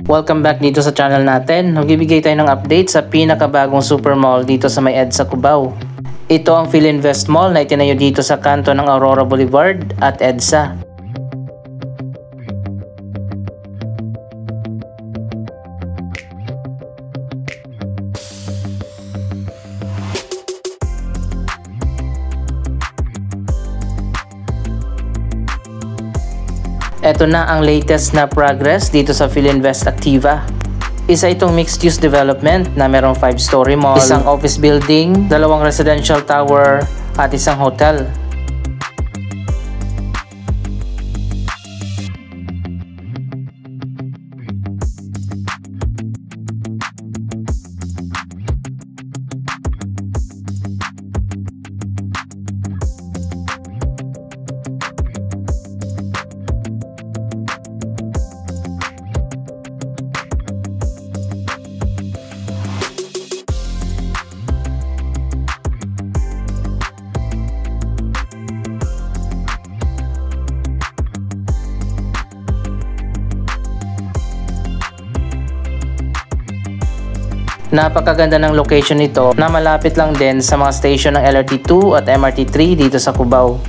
Welcome back dito sa channel natin. Magbibigay tayo ng update sa pinakabagong super mall dito sa may EDSA Cubao. Ito ang Philinvest Mall na itinayo dito sa kanto ng Aurora Boulevard at EDSA. Ito na ang latest na progress dito sa Philinvest Activa. Isa itong mixed-use development na merong 5-story mall, isang office building, 2 residential tower at isang hotel. Napakaganda ng location nito na malapit lang din sa mga station ng LRT2 at MRT3 dito sa Cubao.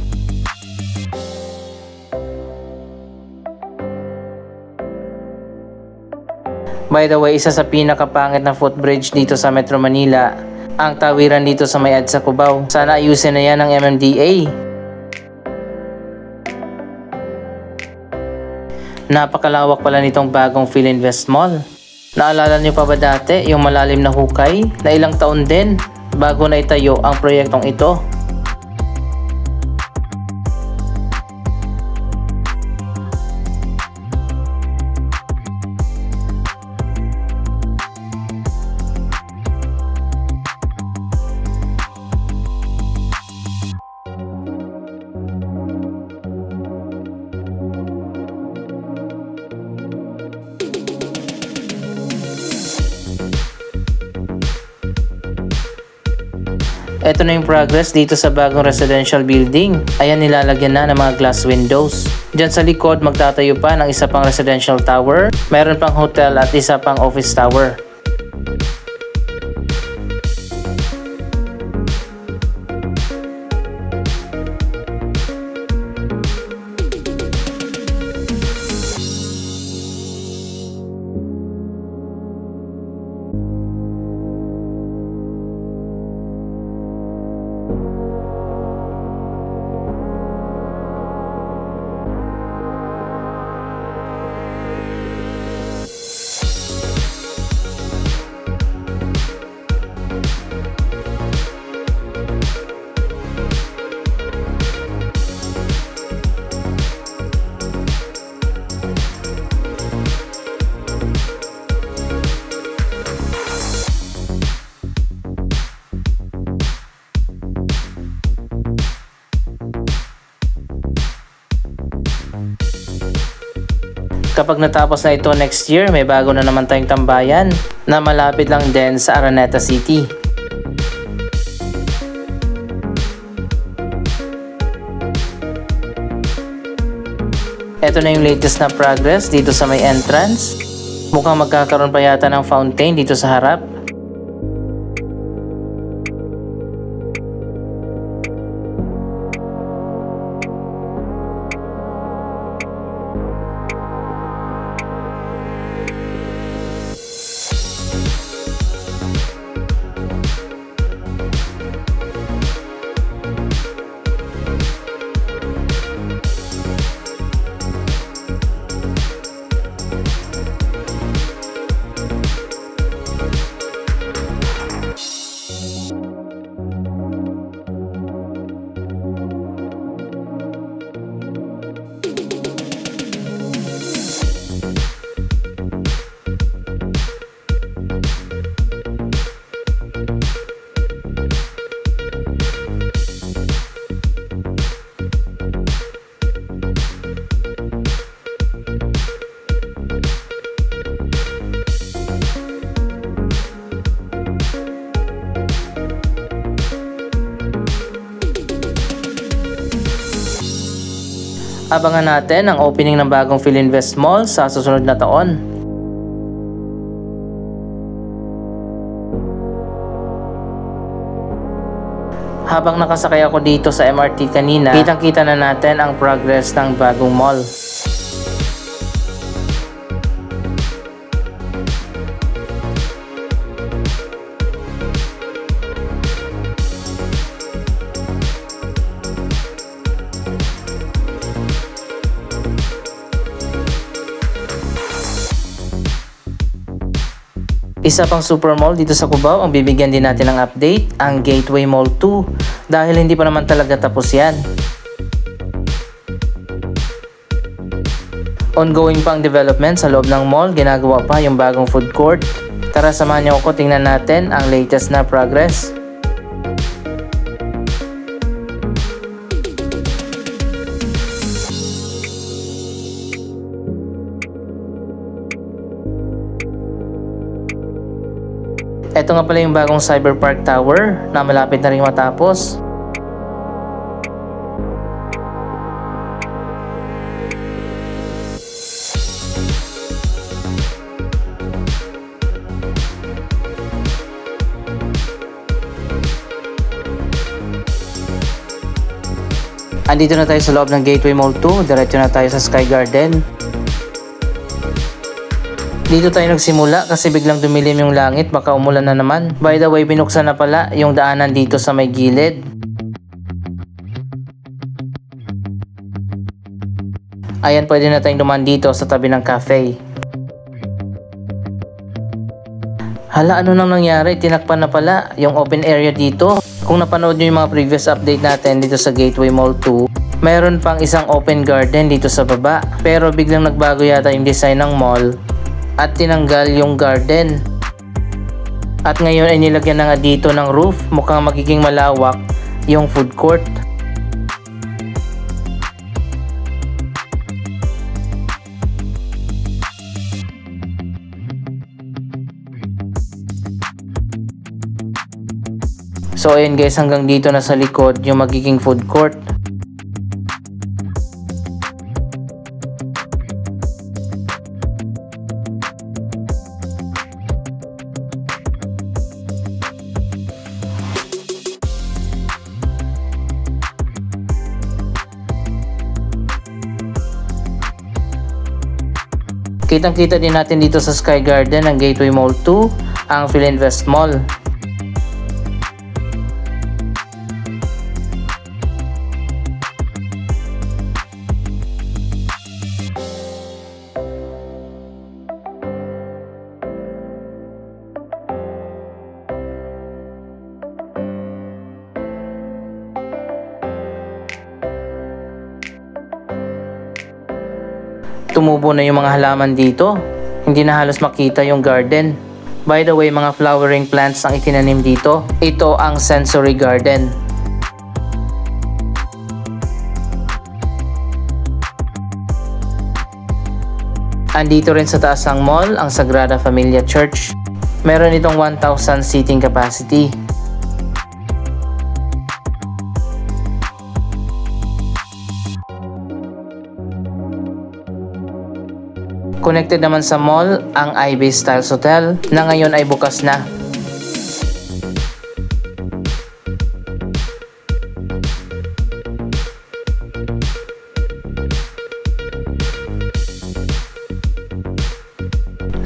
By the way, isa sa pinakapangit na footbridge dito sa Metro Manila, ang tawiran dito sa may EDSA Cubao. Sana ayusin na yan ng MMDA. Napakalawak pala nitong bagong Philinvest Mall. Naalala niyo pa ba dati yung malalim na hukay na ilang taon din bago na itayo ang proyektong ito? Ito na yung progress dito sa bagong residential building. Ayan, nilalagyan na ng mga glass windows. Diyan sa likod magtatayo pa ng isa pang residential tower, meron pang hotel at isa pang office tower. Kapag natapos na ito next year, may bago na naman tayong tambayan na malapit lang din sa Araneta City. Ito na yung latest na progress dito sa may entrance. Mukhang magkakaroon pa yata ng fountain dito sa harap. Abangan natin ang opening ng bagong Philinvest Mall sa susunod na taon. Habang nakasakay ako dito sa MRT kanina, kitang-kita na natin ang progress ng bagong mall. Isa pang super mall dito sa Cubao ang bibigyan din natin ng update, ang Gateway Mall 2, dahil hindi pa naman talaga tapos yan. Ongoing pa ang development sa loob ng mall, ginagawa pa yung bagong food court. Tara samahan niyo ako, tingnan natin ang latest na progress. Ito nga pala yung bagong Cyberpark Tower na malapit na rin matapos. Andito na tayo sa loob ng Gateway Mall 2, diretso na tayo sa Sky Garden. Dito tayo nagsimula kasi biglang dumilim yung langit, baka umulan na naman. By the way, binuksan na pala yung daanan dito sa may gilid. Ayan, pwede na tayong dumaan dito sa tabi ng cafe. Hala, ano nang nangyari? Tinakpan na pala yung open area dito. Kung napanood nyo yung mga previous update natin dito sa Gateway Mall 2, mayroon pang isang open garden dito sa baba. Pero biglang nagbago yata yung design ng mall at tinanggal yung garden. At ngayon ay nilagyan na nga dito ng roof, mukhang magiging malawak yung food court. So ayun guys, hanggang dito na sa likod yung magiging food court. Kitang-kita din natin dito sa Sky Garden ng Gateway Mall 2, ang Philinvest Mall. Tumubo na yung mga halaman dito. Hindi na halos makita yung garden. By the way, mga flowering plants ang itinanim dito. Ito ang sensory garden. Andito rin sa taas ng mall ang Sagrada Familia Church. Meron itong 1,000 seating capacity. Connected naman sa mall ang Ivy Styles Hotel na ngayon ay bukas na.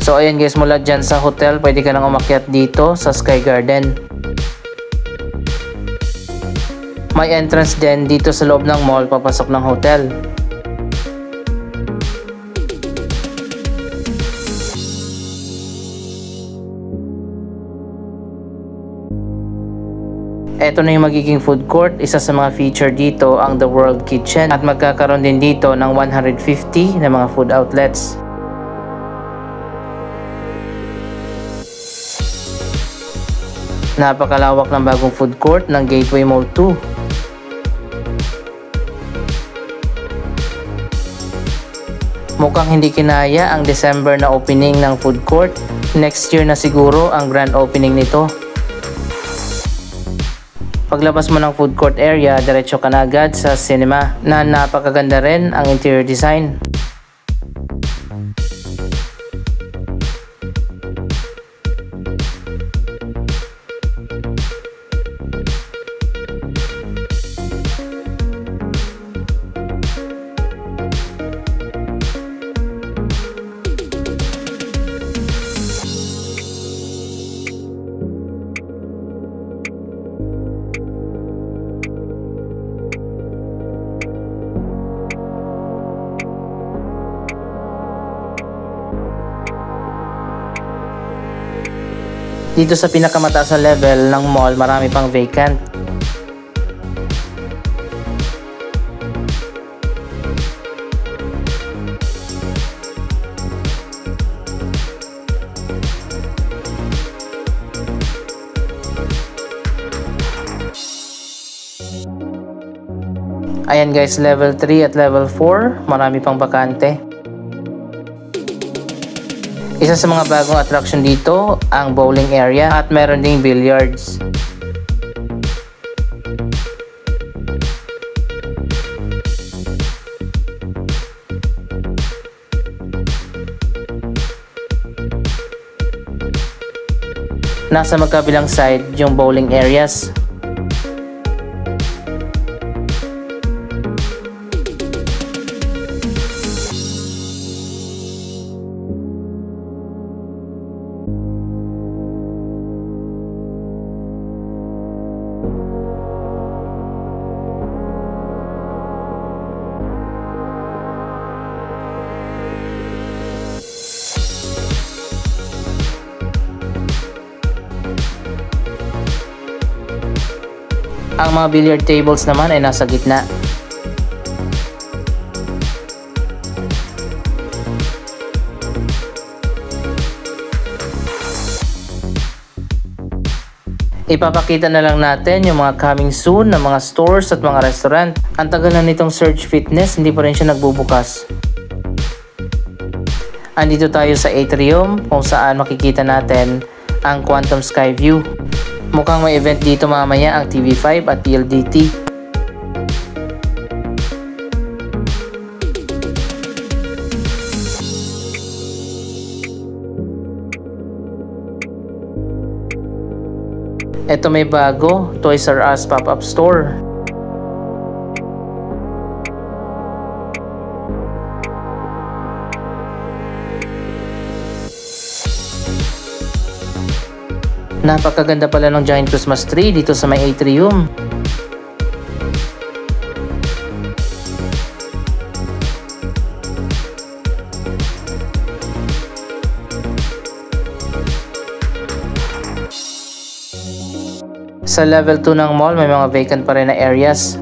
So ayan guys, mula dyan sa hotel pwede ka nang umakyat dito sa Sky Garden. May entrance din dito sa loob ng mall papasok ng hotel. Ito na yung magiging food court. Isa sa mga feature dito ang The World Kitchen at magkakaroon din dito ng 150 na mga food outlets. Napakalawak ng bagong food court ng Gateway Mall 2. Mukhang hindi kinaya ang December na opening ng food court. Next year na siguro ang grand opening nito. Paglabas mo ng food court area, diretso ka na agad sa cinema na napakaganda rin ang interior design. Dito sa pinakamataas na level ng mall, marami pang vacant. Ayan guys, level 3 at level 4, marami pang bakante. Isa sa mga bagong attraction dito, ang bowling area at meron ding billiards. Nasa magkabilang side yung bowling areas. Ang mga billiard tables naman ay nasa gitna. Ipapakita na lang natin yung mga coming soon na mga stores at mga restaurant. Ang tagal na nitong Surge Fitness, hindi pa rin siya nagbubukas. Andito tayo sa atrium kung saan makikita natin ang Quantum Sky View. Mukhang may event dito mamaya ang TV5 at PLDT. Ito may bago, Toys R Us pop-up store. Napakaganda pala ng giant Christmas tree dito sa may atrium. Sa level 2 ng mall, may mga vacant pa rin na areas.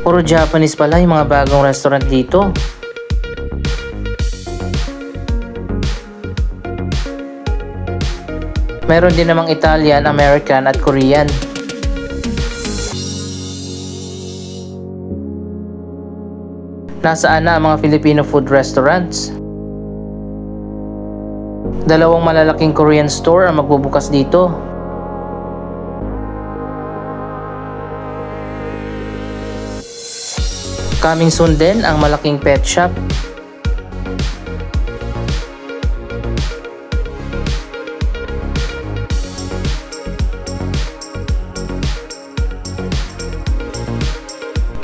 Puro Japanese pala yung mga bagong restaurant dito. Meron din namang Italian, American at Korean. Nasaan na ang mga Filipino food restaurants? Dalawang malalaking Korean store ang magbubukas dito. Coming soon din ang malaking pet shop.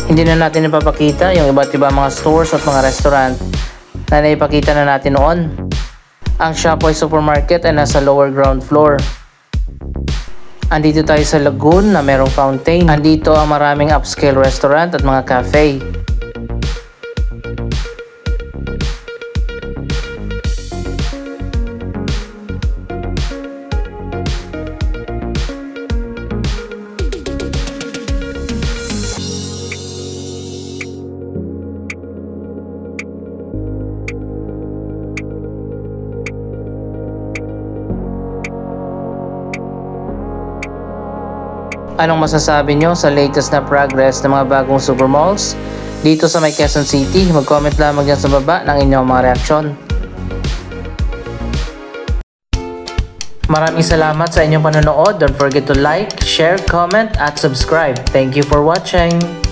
Hindi na natin ipapakita yung iba't iba mga stores at mga restaurant na naipakita na natin noon. Ang Shopwise Supermarket ay nasa lower ground floor. Andito tayo sa lagoon na merong fountain. Andito ang maraming upscale restaurant at mga cafe. Anong masasabi nyo sa latest na progress ng mga bagong super malls dito sa may Quezon City? Mag-comment lamang dyan sa baba ng inyong mga reaksyon. Maraming salamat sa inyong panonood. Don't forget to like, share, comment at subscribe. Thank you for watching.